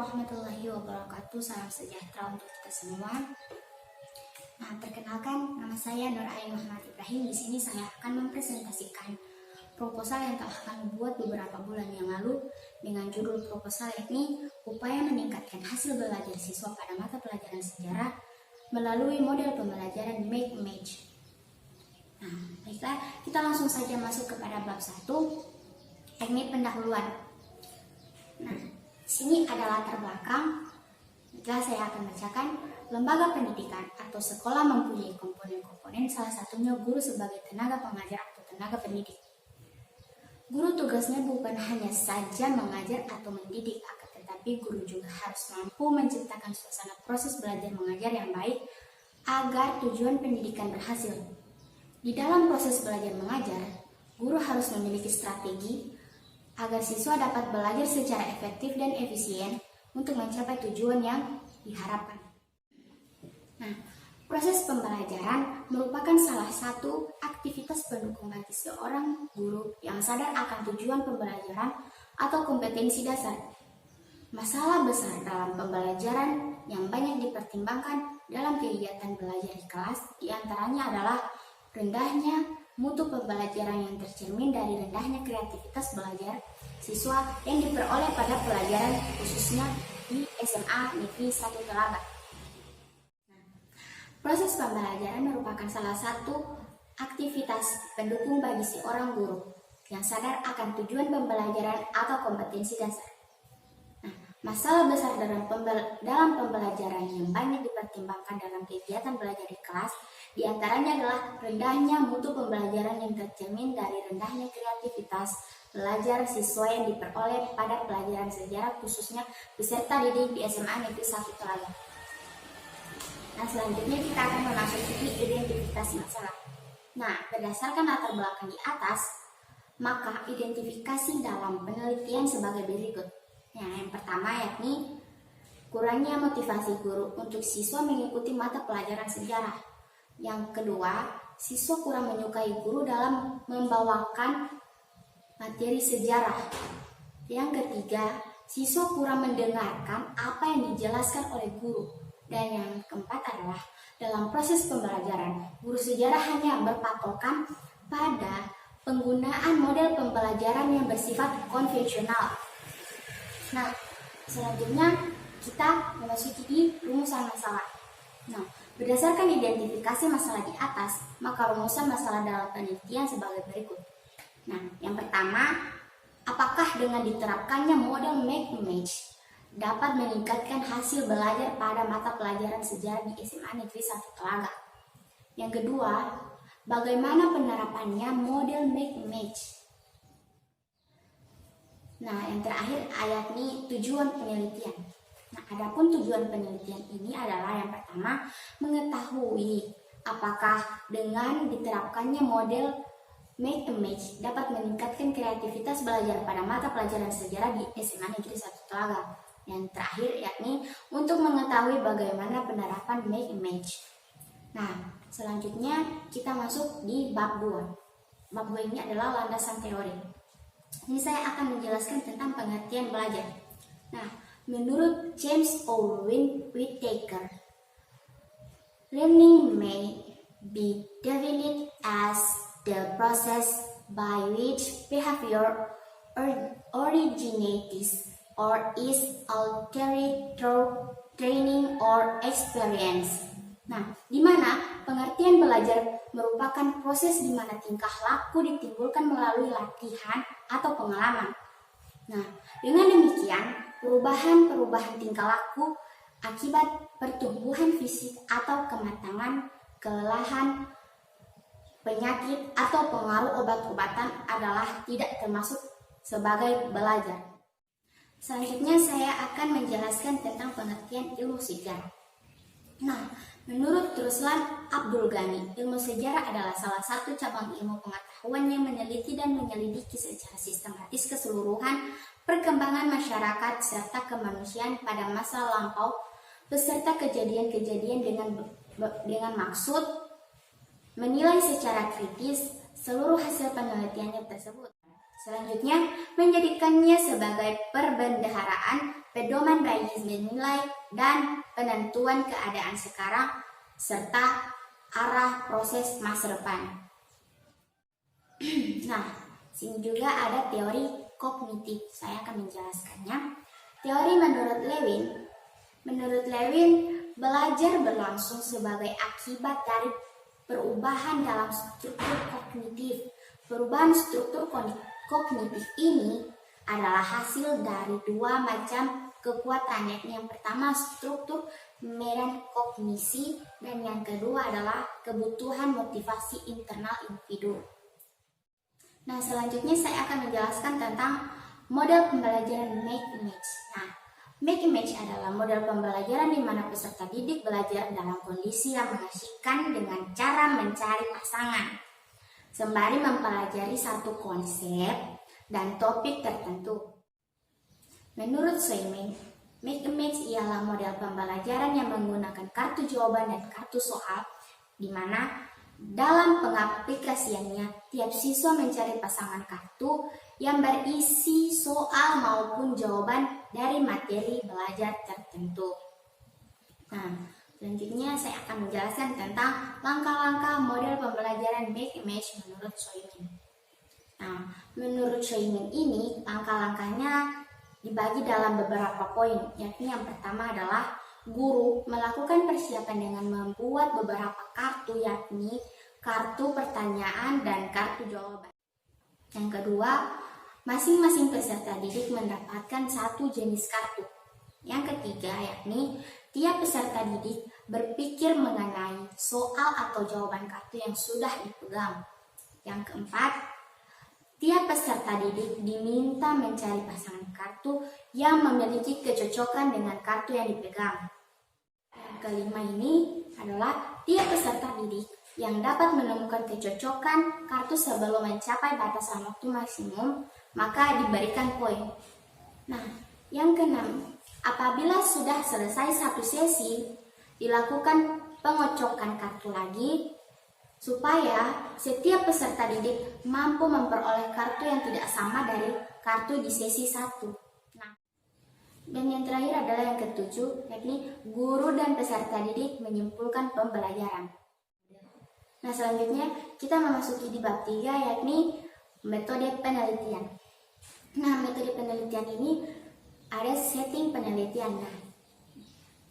warahmatullahi wabarakatuh. Salam sejahtera untuk kita semua. Nah, perkenalkan, nama saya Nur Ain Muhammad Ibrahim. Di sini saya akan mempresentasikan proposal yang telah kami buat beberapa bulan yang lalu dengan judul proposal yakni upaya meningkatkan hasil belajar siswa pada mata pelajaran sejarah melalui model pembelajaran Make Match. Nah, baiklah, kita langsung saja masuk kepada bab 1, yakni pendahuluan. Nah, sini ada latar belakang. Setelah saya akan bacakan, lembaga pendidikan atau sekolah mempunyai komponen-komponen, salah satunya guru sebagai tenaga pengajar atau tenaga pendidik. Guru tugasnya bukan hanya saja mengajar atau mendidik, akan tetapi guru juga harus mampu menciptakan suasana proses belajar mengajar yang baik agar tujuan pendidikan berhasil. Di dalam proses belajar mengajar, guru harus memiliki strategi agar siswa dapat belajar secara efektif dan efisien untuk mencapai tujuan yang diharapkan. Nah, proses pembelajaran merupakan salah satu aktivitas pendukung bagi seorang guru yang sadar akan tujuan pembelajaran atau kompetensi dasar. Masalah besar dalam pembelajaran yang banyak dipertimbangkan dalam kegiatan belajar di kelas diantaranya adalah rendahnya mutu pembelajaran yang tercermin dari rendahnya kreativitas belajar siswa yang diperoleh pada pelajaran khususnya di SMA Negeri 1 Telaga. Proses pembelajaran merupakan salah satu aktivitas pendukung bagi seorang guru yang sadar akan tujuan pembelajaran atau kompetensi dasar. Nah, masalah besar dalam pembelajaran yang banyak dipertimbangkan dalam kegiatan belajar di kelas diantaranya adalah rendahnya mutu pembelajaran yang tercermin dari rendahnya kreativitas belajar siswa yang diperoleh pada pelajaran sejarah khususnya peserta didik di SMA Negeri 1 Telaga. Nah, selanjutnya kita akan memasuki identifikasi masalah. Nah, berdasarkan latar belakang di atas, maka identifikasi dalam penelitian sebagai berikut. Yang pertama yakni kurangnya motivasi guru untuk siswa mengikuti mata pelajaran sejarah. Yang kedua, siswa kurang menyukai guru dalam membawakan materi sejarah. Yang ketiga, siswa kurang mendengarkan apa yang dijelaskan oleh guru. Dan yang keempat adalah dalam proses pembelajaran, guru sejarah hanya berpatokan pada penggunaan model pembelajaran yang bersifat konvensional. Nah, selanjutnya kita memasuki di rumusan masalah. Nah, berdasarkan identifikasi masalah di atas, maka rumusan masalah dalam penelitian sebagai berikut. Nah, yang pertama, apakah dengan diterapkannya model Make Match dapat meningkatkan hasil belajar pada mata pelajaran sejarah di SMA Negeri 1 Telaga? Yang kedua, bagaimana penerapannya model Make Match? Nah, yang terakhir yakni tujuan penelitian. Nah, adapun tujuan penelitian ini adalah yang pertama, mengetahui apakah dengan diterapkannya model Make Match dapat meningkatkan kreativitas belajar pada mata pelajaran sejarah di SMA Negeri 1 Telaga. Yang terakhir yakni untuk mengetahui bagaimana penerapan Make Match. Nah, selanjutnya kita masuk di bab 2. Bab 2 ini adalah landasan teori. Ini saya akan menjelaskan tentang pengertian belajar. Nah, menurut James Owen Whittaker, learning may be defined as the process by which behavior originates or is altered through training or experience. Nah, di mana pengertian belajar merupakan proses di mana tingkah laku ditimbulkan melalui latihan atau pengalaman. Nah, dengan demikian, perubahan tingkah laku akibat pertumbuhan fisik atau kematangan, kelelahan, penyakit, atau pengaruh obat-obatan adalah tidak termasuk sebagai belajar. Selanjutnya saya akan menjelaskan tentang pengertian ilmu sejarah. Nah, menurut Ruslan Abdul Ghani, ilmu sejarah adalah salah satu cabang ilmu pengetahuan yang meneliti dan menyelidiki secara sistematis keseluruhan perkembangan masyarakat serta kemanusiaan pada masa lampau beserta kejadian-kejadian dengan maksud menilai secara kritis seluruh hasil penelitiannya tersebut. Selanjutnya, menjadikannya sebagai perbendaharaan, pedoman bagi menilai dan penentuan keadaan sekarang, serta arah proses masa depan. Nah, sini juga ada teori kognitif. Saya akan menjelaskannya. Teori menurut Lewin, belajar berlangsung sebagai akibat dari perubahan dalam struktur kognitif. Perubahan struktur kognitif ini adalah hasil dari dua macam kekuatan, yakni yang pertama struktur medan kognisi dan yang kedua adalah kebutuhan motivasi internal individu. Nah, selanjutnya saya akan menjelaskan tentang model pembelajaran Make Image. Nah, Make Image adalah model pembelajaran di mana peserta didik belajar dalam kondisi yang mengasyikan dengan cara mencari pasangan, sembari mempelajari satu konsep dan topik tertentu. Menurut Swayman, Make Image ialah model pembelajaran yang menggunakan kartu jawaban dan kartu soal, di mana dalam pengaplikasiannya, tiap siswa mencari pasangan kartu yang berisi soal maupun jawaban dari materi belajar tertentu. Nah, selanjutnya saya akan menjelaskan tentang langkah-langkah model pembelajaran Make Image menurut Swayman. Nah, menurut Swayman ini, langkah-langkahnya dibagi dalam beberapa poin, yakni yang pertama adalah guru melakukan persiapan dengan membuat beberapa kartu, yakni kartu pertanyaan dan kartu jawaban. Yang kedua, masing-masing peserta didik mendapatkan satu jenis kartu. Yang ketiga, yakni tiap peserta didik berpikir mengenai soal atau jawaban kartu yang sudah dipegang. Yang keempat, tiap peserta didik diminta mencari pasangan kartu yang memiliki kecocokan dengan kartu yang dipegang. Yang kelima ini adalah tiap peserta didik yang dapat menemukan kecocokan kartu sebelum mencapai batasan waktu maksimum, maka diberikan poin. Nah, yang keenam, apabila sudah selesai satu sesi, dilakukan pengocokan kartu lagi, supaya setiap peserta didik mampu memperoleh kartu yang tidak sama dari kartu di sesi 1. Nah, dan yang terakhir adalah yang ketujuh, yakni guru dan peserta didik menyimpulkan pembelajaran. Nah, selanjutnya kita memasuki di bab 3, yakni metode penelitian. Nah, metode penelitian ini ada setting penelitian. Nah,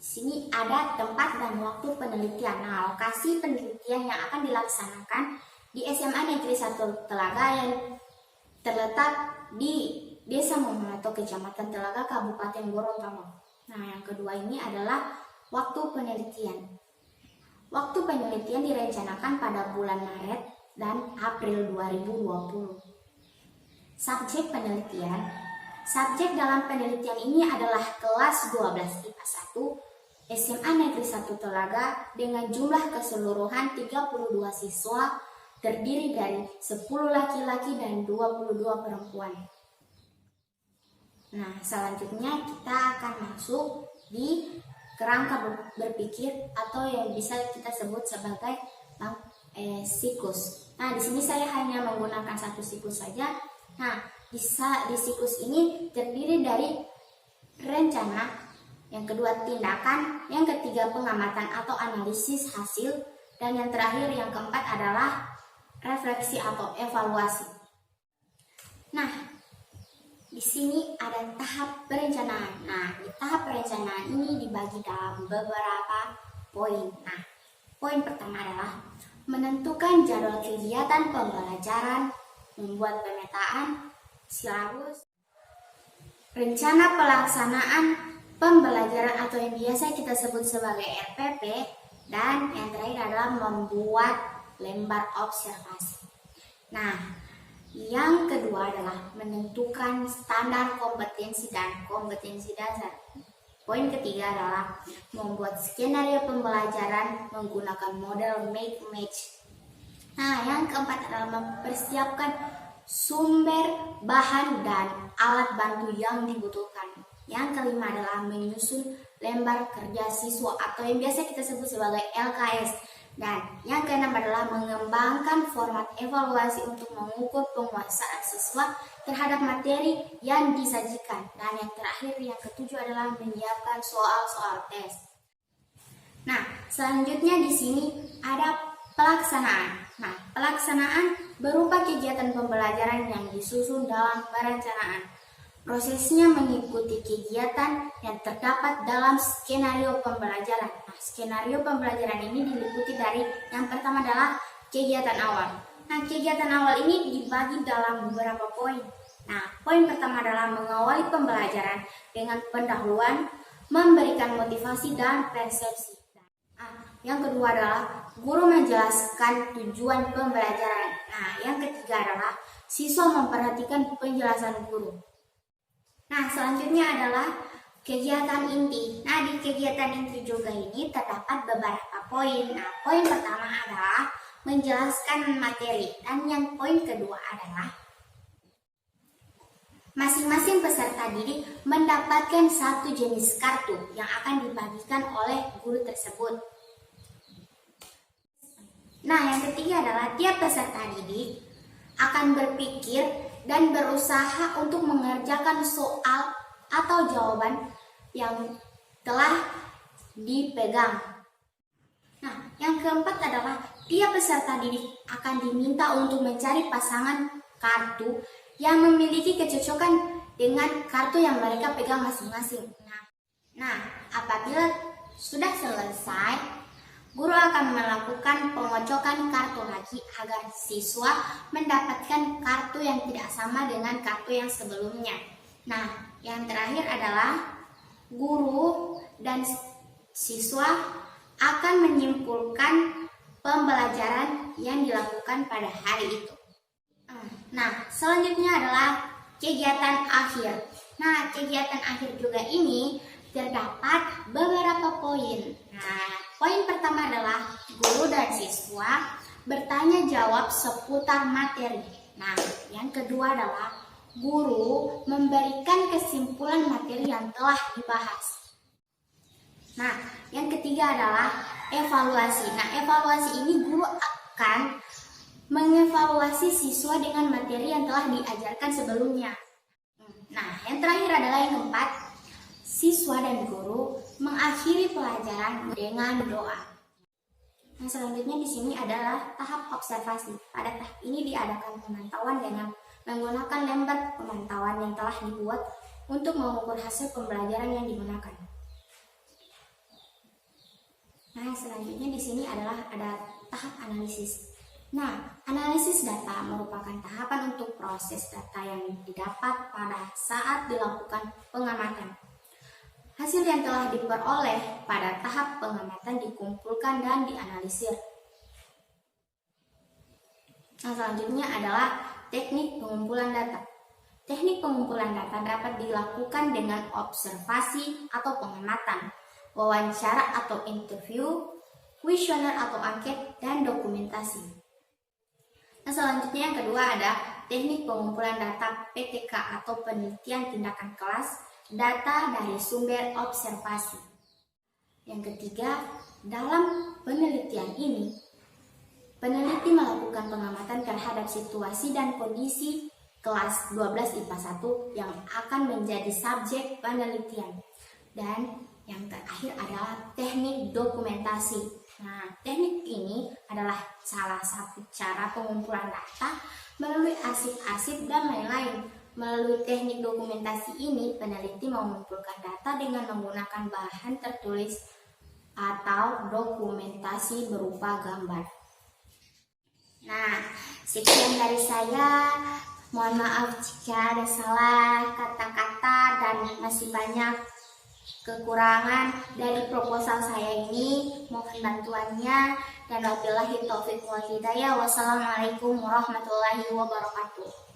di sini ada tempat dan waktu penelitian. Nah, lokasi penelitian yang akan dilaksanakan di SMA Negeri 1 Telaga yang terletak di Desa Momonato, Kecamatan Telaga, Kabupaten Gorontalo. Nah, yang kedua ini adalah waktu penelitian. Waktu penelitian direncanakan pada bulan Maret dan April 2020. Subjek penelitian. Subjek dalam penelitian ini adalah kelas 12 IPA 1 SMA Negeri 1 Telaga dengan jumlah keseluruhan 32 siswa terdiri dari 10 laki-laki dan 22 perempuan. Nah, selanjutnya kita akan masuk di kerangka berpikir atau yang bisa kita sebut sebagai siklus. Nah, di sini saya hanya menggunakan satu siklus saja. Nah, di siklus ini terdiri dari rencana, yang kedua tindakan, yang ketiga pengamatan atau analisis hasil, dan yang terakhir yang keempat adalah refleksi atau evaluasi. Nah, di sini ada tahap perencanaan. Nah, di tahap perencanaan ini dibagi dalam beberapa poin. Nah, poin pertama adalah menentukan jadwal kegiatan pembelajaran, membuat pemetaan, silabus, rencana pelaksanaan pembelajaran atau yang biasa kita sebut sebagai RPP, dan yang terakhir adalah membuat lembar observasi. Nah, yang kedua adalah menentukan standar kompetensi dan kompetensi dasar. Poin ketiga adalah membuat skenario pembelajaran menggunakan model Make Image. Nah, yang keempat adalah mempersiapkan sumber, bahan, dan alat bantu yang dibutuhkan. Yang kelima adalah menyusun lembar kerja siswa atau yang biasa kita sebut sebagai LKS. Dan yang keenam adalah mengembangkan format evaluasi untuk mengukur penguasaan siswa terhadap materi yang disajikan. Dan yang terakhir, yang ketujuh adalah menyiapkan soal-soal tes. Nah, selanjutnya di sini ada pelaksanaan. Nah, pelaksanaan berupa kegiatan pembelajaran yang disusun dalam perencanaan. Prosesnya mengikuti kegiatan yang terdapat dalam skenario pembelajaran. Nah, skenario pembelajaran ini diliputi dari yang pertama adalah kegiatan awal. Nah, kegiatan awal ini dibagi dalam beberapa poin. Nah, poin pertama adalah mengawali pembelajaran dengan pendahuluan, memberikan motivasi dan persepsi. Nah, yang kedua adalah guru menjelaskan tujuan pembelajaran. Nah, yang ketiga adalah siswa memperhatikan penjelasan guru. Nah, selanjutnya adalah kegiatan inti. Nah, di kegiatan inti juga ini terdapat beberapa poin. Nah, poin pertama adalah menjelaskan materi. Dan yang poin kedua adalah masing-masing peserta didik mendapatkan satu jenis kartu yang akan dibagikan oleh guru tersebut. Nah, yang ketiga adalah tiap peserta didik akan berpikir dan berusaha untuk mengerjakan soal atau jawaban yang telah dipegang. Nah, yang keempat adalah tiap peserta didik akan diminta untuk mencari pasangan kartu yang memiliki kecocokan dengan kartu yang mereka pegang masing-masing. Nah, apabila sudah selesai, guru akan melakukan pengocokan kartu lagi agar siswa mendapatkan kartu yang tidak sama dengan kartu yang sebelumnya. Nah, yang terakhir adalah guru dan siswa akan menyimpulkan pembelajaran yang dilakukan pada hari itu. Nah, selanjutnya adalah kegiatan akhir. Nah, kegiatan akhir juga ini terdapat beberapa poin. Nah, poin pertama adalah guru dan siswa bertanya jawab seputar materi. Nah, yang kedua adalah guru memberikan kesimpulan materi yang telah dibahas. Nah, yang ketiga adalah evaluasi. Nah, evaluasi ini guru akan mengevaluasi siswa dengan materi yang telah diajarkan sebelumnya. Nah, yang terakhir adalah yang keempat, siswa dan guru mengakhiri pelajaran dengan doa. Nah, selanjutnya di sini adalah tahap observasi. Pada tahap ini diadakan pemantauan dengan menggunakan lembar pemantauan yang telah dibuat untuk mengukur hasil pembelajaran yang digunakan. Nah, selanjutnya di sini adalah ada tahap analisis. Nah, analisis data merupakan tahapan untuk proses data yang didapat pada saat dilakukan pengamatan. Hasil yang telah diperoleh pada tahap pengamatan dikumpulkan dan dianalisir. Nah, selanjutnya adalah teknik pengumpulan data. Teknik pengumpulan data dapat dilakukan dengan observasi atau pengamatan, wawancara atau interview, kuesioner atau angket, dan dokumentasi. Nah, selanjutnya yang kedua ada teknik pengumpulan data PTK atau penelitian tindakan kelas, data dari sumber observasi. Yang ketiga, dalam penelitian ini, peneliti melakukan pengamatan terhadap situasi dan kondisi kelas 12 IPA 1 yang akan menjadi subjek penelitian. Dan yang terakhir adalah teknik dokumentasi. Nah, teknik ini adalah salah satu cara pengumpulan data melalui arsip-arsip dan lain-lain. Melalui teknik dokumentasi ini, peneliti mengumpulkan data dengan menggunakan bahan tertulis atau dokumentasi berupa gambar. Nah, sekian dari saya. Mohon maaf jika ada salah kata-kata dan masih banyak kekurangan dari proposal saya ini. Mohon bantuannya, dan wabillahi taufiq wal hidayah. Wassalamualaikum warahmatullahi wabarakatuh.